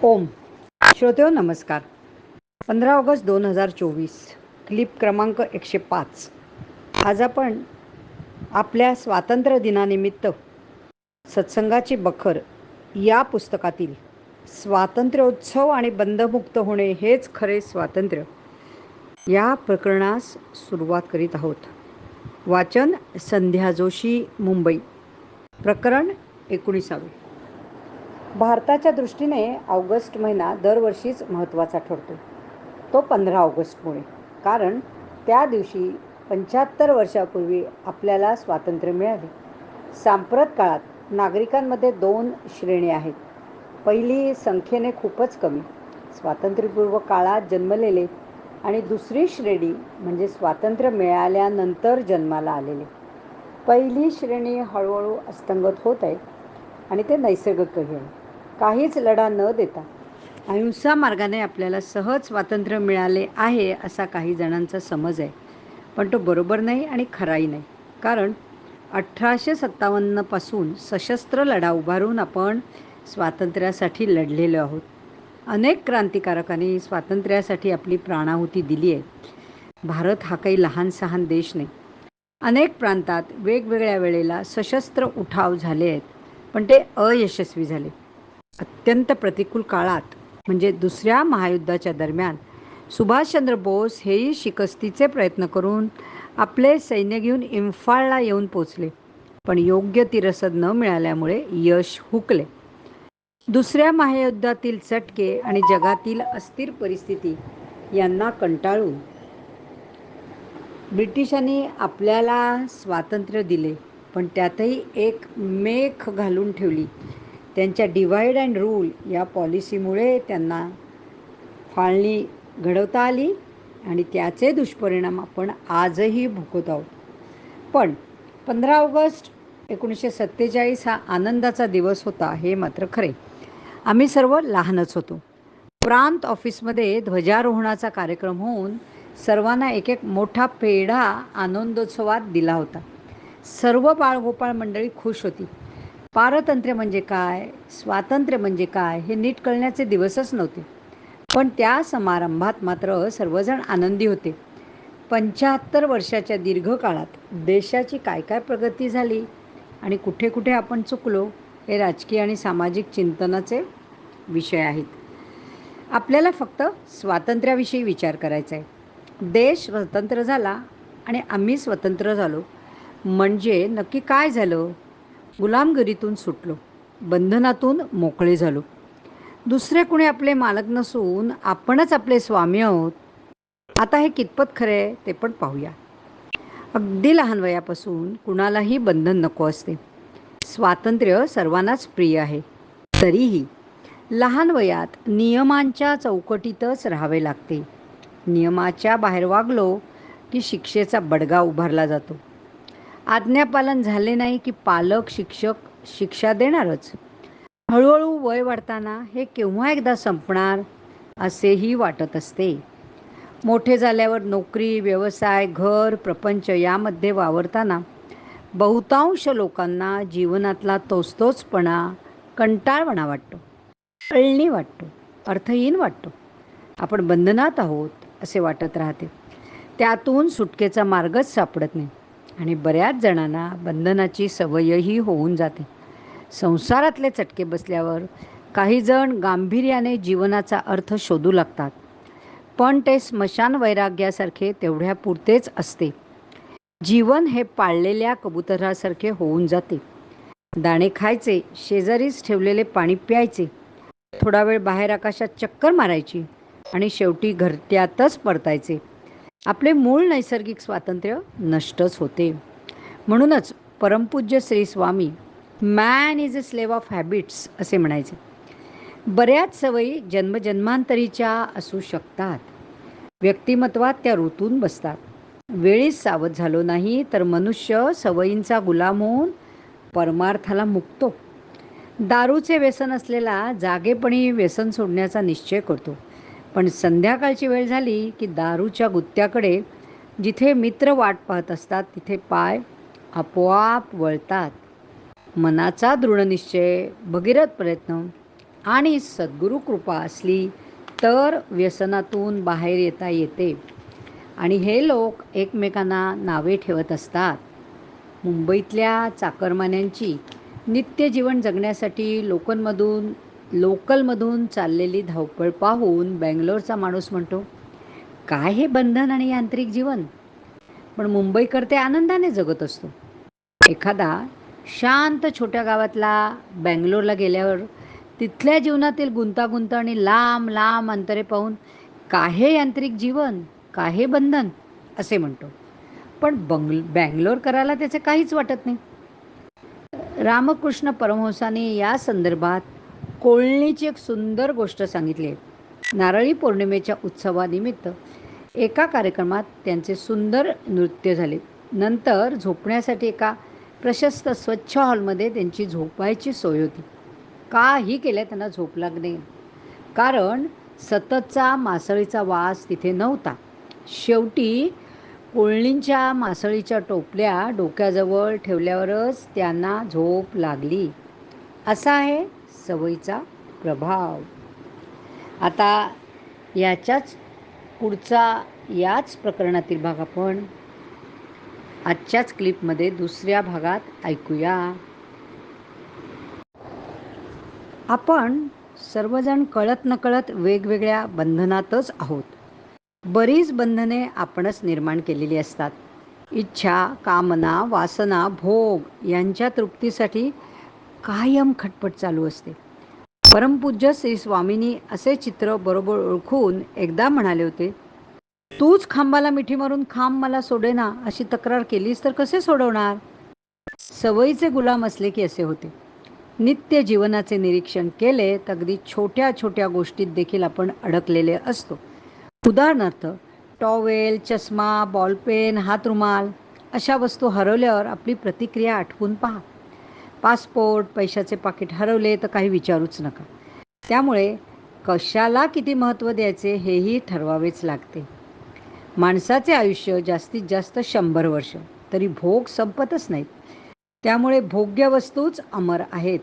ओम. श्रोतेहो नमस्कार. 15 August 2024, clip क्रमांक 105. आज आपण आपल्या स्वातंत्र्य दिनानिमित्त सत्संगाची बखर या पुस्तकातील स्वातंत्र्योत्सव आणि बंधमुक्त होणे हेच खरे स्वातंत्र्य या प्रकरणास सुरुवात करीत आहोत. वाचन संध्या जोशी, मुंबई. प्रकरण 19. भारताच्या दृष्टीने ऑगस्ट महिना दरवर्षीच महत्त्वाचा ठरतो. तो 15 ऑगस्टमुळे, कारण त्या दिवशी 75 वर्षापूर्वी आपल्याला स्वातंत्र्य मिळाले. सांप्रत काळात नागरिकांमध्ये 2 श्रेणी आहेत. पहिली संख्येने खूपच कमी, स्वातंत्र्यपूर्व काळात जन्मलेले, आणि दुसरी श्रेणी म्हणजे स्वातंत्र्य मिळाल्यानंतर जन्माला आलेले. पहिली श्रेणी हळूहळू अस्तंगत होत आहे आणि ते नैसर्गिकही आहे. काहीच लढा न देता अहिंसा मार्गाने आपल्याला सहज स्वातंत्र्य मिळाले आहे असा काही जणांचा समज आहे. पण तो बरोबर नाही आणि खराही नाही. कारण 1857 पासून सशस्त्र लढा उभारून आपण स्वातंत्र्यासाठी लढलेलो आहोत. अनेक क्रांतिकारकांनी स्वातंत्र्यासाठी आपली प्राणाहुती दिली आहे. भारत हा काही लहान सहान देश नाही. अनेक प्रांतात वेगवेगळ्या वेळेला सशस्त्र उठाव झाले आहेत, पण ते अयशस्वी झाले. अत्यंत प्रतिकूल काळात म्हणजे दुसऱ्या महायुद्धाच्या दरम्यान सुभाषचंद्र बोस हेही शिकस्तीचे प्रयत्न करून आपले सैन्य घेऊन इम्फाळला येऊन पोचले, पण योग्य ती रसद न मिळाल्यामुळे यश हुकले. दुसऱ्या महायुद्धातील चटके आणि जगातील अस्थिर परिस्थिती यांना कंटाळून ब्रिटिशांनी आपल्याला स्वातंत्र्य दिले, पण त्यातही एक मेख घालून ठेवली. त्यांच्या डिवाइड अँड रूल या पॉलिसीमुळे त्यांना फाळणी घडवता आली आणि त्याचे दुष्परिणाम आपण आजही भोगत आहोत. पण 15 ऑगस्ट 1947 हा आनंदाचा दिवस होता हे मात्र खरे. आम्ही सर्व लहानच होतो. प्रांत ऑफिसमध्ये ध्वजारोहणाचा कार्यक्रम होऊन सर्वांना एक एक मोठा पेढा आनंदोत्सवात दिला होता. सर्व बाळगोपाळ मंडळी खुश होती. पारतंत्र्य म्हणजे काय, स्वातंत्र्य म्हणजे काय हे नीट कळण्याचे दिवसच नव्हते. पण त्या समारंभात मात्र सर्वजण आनंदी होते. 75 वर्षाच्या दीर्घ काळात देशाची काय काय प्रगती झाली आणि कुठे कुठे आपण चुकलो हे राजकीय आणि सामाजिक चिंतनाचे विषय आहेत. आपल्याला फक्त स्वातंत्र्याविषयी विचार करायचा आहे. देश स्वतंत्र झाला आणि आम्ही स्वतंत्र झालो म्हणजे नक्की काय झालं? गुलामगिरीतून सुटलो, बंधनातून मोकळे झालो. दुसरे कुणी आपले मालक नसून आपणच आपले स्वामी आहोत. आता हे कितपत खरे आहे ते पण पाहूया. अगदी लहान वयापासून कुणालाही बंधन नको असते. स्वातंत्र्य सर्वांनाच प्रिय आहे. तरीही लहान वयात नियमांच्या चौकटीतच राहावे लागते. नियमाच्या बाहेर वागलो की शिक्षेचा बडगा उभारला जातो. आज्ञापालन झाले नाही की पालक शिक्षक शिक्षा देणारच. हळूहळू वय वाढताना हे केव्हा एकदा संपणार असेही वाटत असते. मोठे झाल्यावर नोकरी, व्यवसाय, घर, प्रपंच यामध्ये वावरताना बहुतांश लोकांना जीवनातला तोचतोचपणा कंटाळवाणा वाटतो, अळणी वाटतो, अर्थहीन वाटतो. आपण बंधनात आहोत असे वाटत राहते. त्यातून सुटकेचा मार्गच सापडत नाही आणि बऱ्याच जणांना बंधनाची सवयही होऊन जाते. संसारातले चटके बसल्यावर काही जण गांभीर्याने जीवनाचा अर्थ शोधू लागतात, पण ते स्मशान वैराग्यासारखे तेवढ्यापुरतेच असते. जीवन हे पाळलेल्या कबुतरासारखे होऊन जाते. दाणे खायचे, शेजारीच ठेवलेले पाणी प्यायचे, थोडा वेळ बाहेर आकाशात चक्कर मारायची आणि शेवटी घरट्यातच परतायचे. आपले मूळ नैसर्गिक स्वातंत्र्य नष्टच होते. म्हणूनच परमपूज्य श्री स्वामी man is a slave of habits असे म्हणायचे. बऱ्याच सवयी जन्मजन्मांतरीच्या असू शकतात. व्यक्तिमत्वात त्या ऋतून बसतात. वेळीच सावध झालो नाही तर मनुष्य सवयींचा गुलाम होऊन परमार्थाला मुकतो. दारूचे व्यसन असलेला जागेपणी व्यसन सोडण्याचा निश्चय करतो, पण संध्याकाळची वेळ झाली की दारूच्या गुत्त्याकडे जिथे मित्र वाट पाहत असतात तिथे पाय आपोआप वळतात. मनाचा दृढनिश्चय, भगीरथ प्रयत्न आणि सद्गुरू कृपा असली तर व्यसनातून बाहेर येता येते. आणि हे लोक एकमेकांना नावे ठेवत असतात. मुंबईतल्या चाकरमान्यांची नित्य जीवन जगण्यासाठी लोकलमधून चाललेली धावपळ पाहून बँगलोरचा माणूस म्हणतो, काय हे बंधन आणि यांत्रिक जीवन. पण मुंबईकर ते आनंदाने जगत असतो. एखादा शांत छोट्या गावातला बँगलोरला गेल्यावर तिथल्या जीवनातील गुंतागुंत आणि लांब लांब अंतरे पाहून काहे यांत्रिक जीवन, काहे बंधन असे म्हणतो. पण बँगलोर करायला त्याचे काहीच वाटत नाही. रामकृष्ण परमहंसांनी या संदर्भात कोळणीची एक सुंदर गोष्ट सांगितली आहे. नारळी पौर्णिमेच्या उत्सवानिमित्त एका कार्यक्रमात त्यांचे सुंदर नृत्य झाले. नंतर झोपण्यासाठी एका प्रशस्त स्वच्छ हॉलमध्ये त्यांची झोपायची सोय होती. काही केल्या त्यांना झोप लागणे, कारण सततचा मासळीचा वास तिथे नव्हता. शेवटी कोळणींच्या मासळीच्या टोपल्या डोक्याजवळ ठेवल्यावरच त्यांना झोप लागली. असा आहे सवयीचा प्रभाव. आता याच्याच पुढचा याच प्रकरणातील भाग आपण आजच्याच क्लिपमध्ये दुसऱ्या भागात ऐकूया. आपण सर्वजण कळत नकळत वेगवेगळ्या बंधनातच आहोत. बरीच बंधने आपणच निर्माण केलेली असतात. इच्छा, कामना, वासना, भोग यांच्या तृप्तीसाठी कायम खटपट चालू असते. परमपूज्य श्री स्वामींनी असे चित्र बरोबर ओळखून एकदा म्हणाले होते, तूच खांबाला मिठी मारून खांब मला सोडेना अशी तक्रार केलीस तर कसे सोडवणार. सवयीचे गुलाम असले की असे होते. नित्य जीवनाचे निरीक्षण केले तर अगदी छोट्या छोट्या गोष्टीत देखील आपण अडकलेले असतो. उदाहरणार्थ, टॉवेल, चष्मा, बॉलपेन, हातरुमाल अशा वस्तू हरवल्यावर आपली प्रतिक्रिया आठवून पहा. पासपोर्ट, पैशाचे पाकिट हरवले तर काही विचारूच नका. त्यामुळे कशाला किती महत्त्व द्यायचे हेही ठरवावेच लागते. माणसाचे आयुष्य जास्तीत जास्त 100 वर्ष, तरी भोग संपतच नाहीत. त्यामुळे भोग्य वस्तूच अमर आहेत.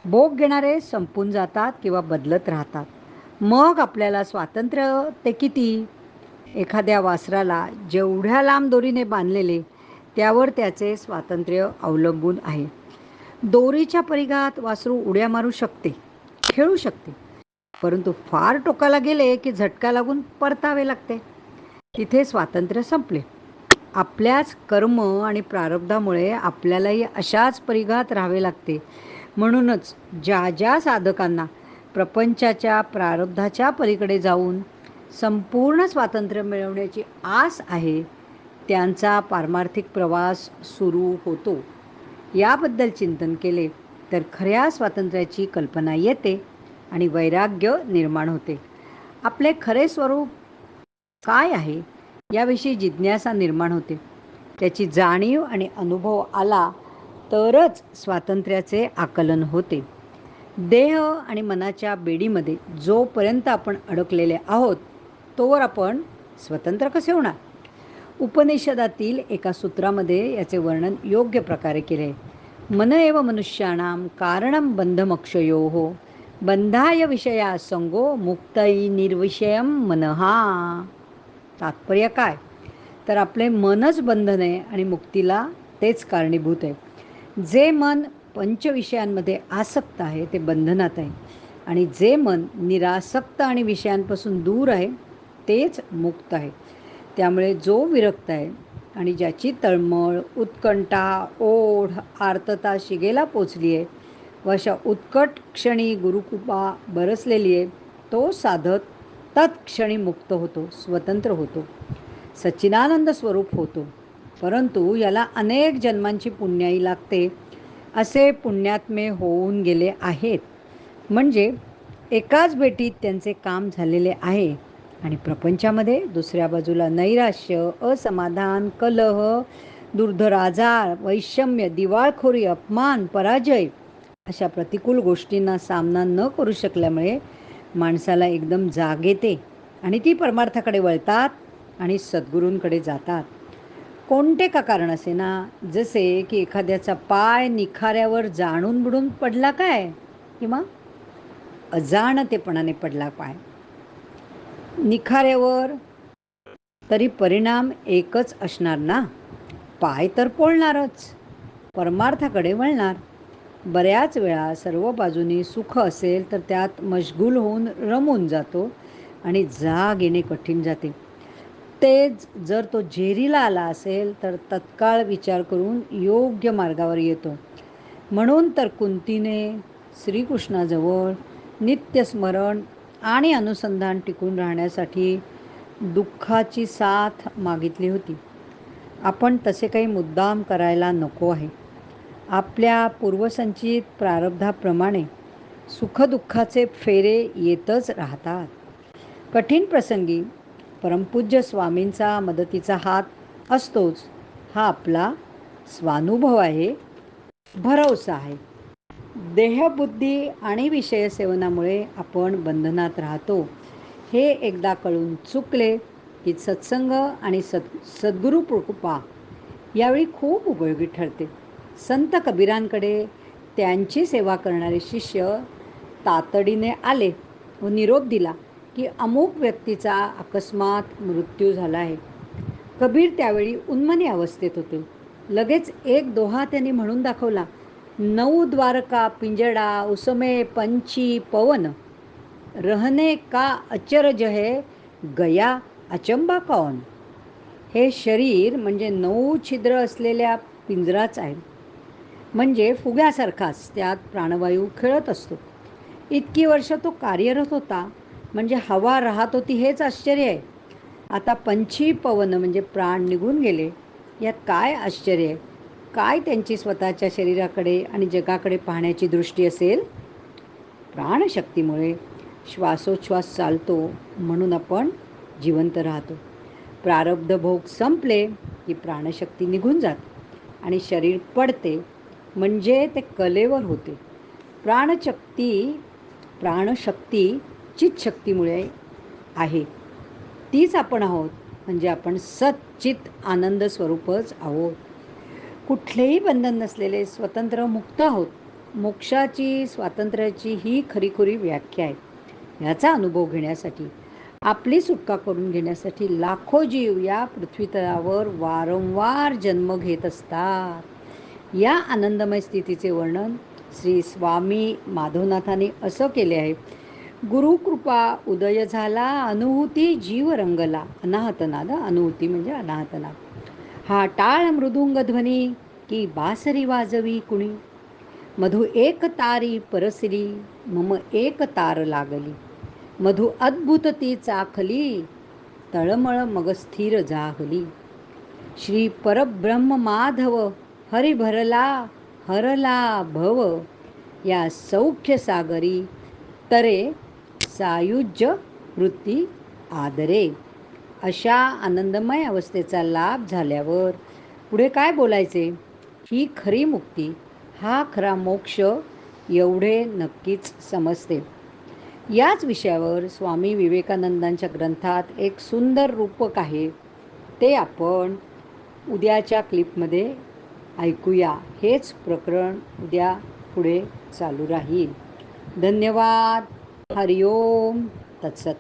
भोग घेणारे संपून जातात किंवा बदलत राहतात. मग आपल्याला स्वातंत्र्य ते किती? एखाद्या वासराला जेवढ्या लांब दोरीने बांधलेले त्यावर त्याचे स्वातंत्र्य अवलंबून आहे. दोरीच्या परिघात वासरू उड्या मारू शकते, खेळू शकते, परंतु फार टोकाला गेले की झटका लागून परतावे लागते. तिथे स्वातंत्र्य संपले. आपल्याच कर्म आणि प्रारब्धामुळे आपल्यालाही अशाच परिघात राहावे लागते. म्हणूनच ज्या ज्या साधकांना प्रपंचाच्या प्रारब्धाच्या पलीकडे जाऊन संपूर्ण स्वातंत्र्य मिळवण्याची आस आहे, त्यांचा पारमार्थिक प्रवास सुरू होतो. याबद्दल चिंतन केले तर खऱ्या स्वातंत्र्याची कल्पना येते आणि वैराग्य निर्माण होते. आपले खरे स्वरूप काय आहे याविषयी जिज्ञासा निर्माण होते. त्याची जाणीव आणि अनुभव आला तरच स्वातंत्र्याचे आकलन होते. देह आणि मनाच्या बेडीमध्ये जोपर्यंत आपण अडकलेले आहोत तोवर आपण स्वतंत्र कसे होणार. उपनिषदातील एका सूत्रामध्ये याचे वर्णन योग्य प्रकारे केले आहे. मन एव मनुष्याणाम कारणम बंधमक्षयोः बंधाय विषया संगो मुक्तई निर्विषयम मनहा. तात्पर्य काय, तर आपले मनच बंधन आहे आणि मुक्तीला तेच कारणीभूत आहे. जे मन पंचविषयांमध्ये आसक्त आहे ते बंधनात आहे आणि जे मन निरासक्त आणि विषयांपासून दूर आहे तेच मुक्त आहे. त्यामुळे जो विरक्त आहे आणि ज्याची तळमळ, उत्कंठा, ओढ, आर्तता शिगेला पोचली आहे व अशा उत्कट क्षणी गुरुकृपा बरसलेली आहे, तो साधक तत्क्षणी मुक्त होतो, स्वतंत्र होतो, सच्चिदानंद स्वरूप होतो. परंतु याला अनेक जन्मांची पुण्याई लागते. असे पुण्यात्मे होऊन गेले आहेत. म्हणजे एकाच भेटीत त्यांचे काम झालेले आहे आणि प्रपंचामध्ये दुसऱ्या बाजूला नैराश्य, असमाधान, कलह, दुर्धर आजार, वैषम्य, दिवाळखोरी, अपमान, पराजय अशा प्रतिकूल गोष्टींना सामना न करू शकल्यामुळे माणसाला एकदम जाग येते आणि ती परमार्थाकडे वळतात आणि सद्गुरूंकडे जातात. कोणते का कारण असे ना, जसे की एखाद्याचा पाय निखाऱ्यावर जाणून बुडून पडला काय, किंवा अजाणतेपणाने पडला पाय. निखाऱ्यावर तरी परिणाम एकच असणार ना. पाय तर पोळणारच, परमार्थाकडे वळणार. बऱ्याच वेळा सर्व बाजूनी सुख असेल तर त्यात मशगूल होऊन रमून जातो आणि जाग येणे कठीण जाते. तेच जर तो जेरीला आला असेल तर तत्काळ विचार करून योग्य मार्गावर येतो. म्हणून तर कुंतीने श्रीकृष्णाजवळ नित्यस्मरण आणि अनुसंधान टिकून राहण्यासाठी दुःखाची साथ मागितली होती. आपण तसे काही मुद्दाम करायला नको आहे. आपल्या पूर्वसंचित प्रारब्धाप्रमाणे सुखदुःखाचे फेरे येतच राहतात. कठीण प्रसंगी परमपूज्य स्वामींचा मदतीचा हात असतोच, हा आपला स्वानुभव आहे, भरवसा आहे. देहबुद्धी आणि विषयसेवनामुळे आपण बंधनात राहतो हे एकदा कळून चुकले की सत्संग आणि सद्गुरू कृपा यावेळी खूप उपयोगी ठरते. संत कबीरांकडे त्यांची सेवा करणारे शिष्य तातडीने आले व निरोप दिला की अमुक व्यक्तीचा अकस्मात मृत्यू झाला आहे. कबीर त्यावेळी उन्मनी अवस्थेत होते. लगेच एक दोहा त्यांनी म्हणून दाखवला, 9 द्वारका पिंजडा उसमे पंची पवन, रहने का अचरज है गया अचंबा कौन. हे शरीर म्हणजे 9 छिद्र असलेल्या पिंजराच आहे. म्हणजे फुग्यासारखाच त्यात प्राणवायू खेळत असतो. इतकी वर्ष तो कार्यरत होता म्हणजे हवा राहत होती हेच आश्चर्य आहे. आता पंची पवन म्हणजे प्राण निघून गेले, यात काय आश्चर्य आहे. काय त्यांची स्वतःच्या शरीराकडे आणि जगाकडे पाहण्याची दृष्टी असेल. प्राणशक्तीमुळे श्वासोच्छ्वास चालतो म्हणून आपण जिवंत राहतो. प्रारब्ध भोग संपले की प्राणशक्ती निघून जाते आणि शरीर पडते म्हणजे ते कलेवर होते. प्राणशक्ती चितशक्तीमुळे आहे, तीच आपण आहोत. म्हणजे आपण सच्चित आनंद स्वरूपच आहोत. कुठलेही बंधन नसलेले स्वतंत्र मुक्त आहोत. मोक्षाची स्वातंत्र्याची ही खरीखुरी व्याख्या आहे. याचा अनुभव घेण्यासाठी, आपली सुटका करून घेण्यासाठी लाखो जीव या पृथ्वीतलावर वारंवार जन्म घेत असतात. या आनंदमय स्थितीचे वर्णन श्री स्वामी माधवनाथांनी असं केले आहे. गुरुकृपा उदय झाला, अनुभूती जीव रंगला. अनाहतनाद, अनुभूती म्हणजे अनाहतनाद. हा टाळ मृदुंग ध्वनी की बासरी वाजवी कुणी, मधु एक तारी परसली मम एक तार लागली, मधु अद्भुत ती चाखली तळमळ मग स्थिर जाहली. श्री परब्रह्म माधव हरी भरला हरला भव, या सौख्य सागरी तरे सायुज्य वृत्ती आदरे. अशा आनंदमय अवस्थेचा लाभ झाल्यावर पुढे काय बोलायचे. ही खरी मुक्ती, हा खरा मोक्ष एवढे नक्कीच समजते. याच विषयावर स्वामी विवेकानंदांच्या ग्रंथात एक सुंदर रूपक आहे, ते आपण उद्याच्या क्लिपमध्ये ऐकूया. हेच प्रकरण उद्या पुढे चालू राहील. धन्यवाद. हरिओम तत्सत.